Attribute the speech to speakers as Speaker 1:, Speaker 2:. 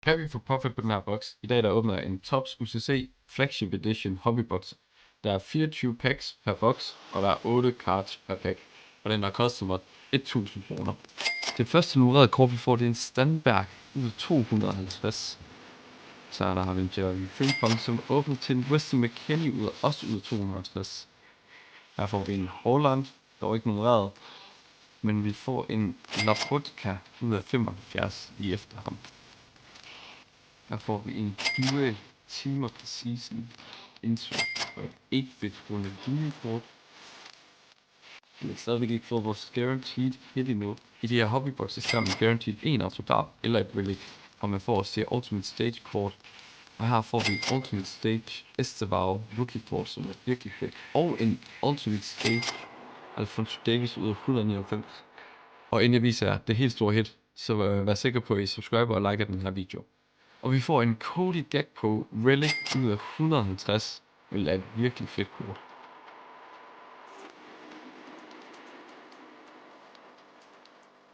Speaker 1: Happy for profit på den her boks. I dag der åbner jeg en Topps UCC Flagship Edition Hobbybox. Der er 24 packs per boks, og der er 8 cards per pack. Og den har kostet mig 1000 kroner. Det første nummererede kort vi får, det er en Standberg ud af 250. Så der har vi en Jeremy Frimpong, som åbner til en Weston McKennie også ud af 250. Her får vi en Holland, dog ikke nummereret. Men vi får en Lapotka ud af 75 lige efter ham. Her får vi en Dual Team of the Season Insert og 8-bit kort. Vi har stadigvæk ikke fået vores Guaranteed hit endnu. I de her hobbyboxes har man Guaranteed en autograf eller et relic, og man får også det Ultimate Stage kort. Og her får vi Ultimate Stage Estevao Rookie kort, som er virkelig fedt. Og en Ultimate Stage Alphonso Davies ud af 199. Og inden jeg viser jer det helt store hit, så vær sikker på, at I subscriber og liker den her video. Og vi får en Cody Gakpo Relic ud af 150, hvilket er et virkelig fedt kort.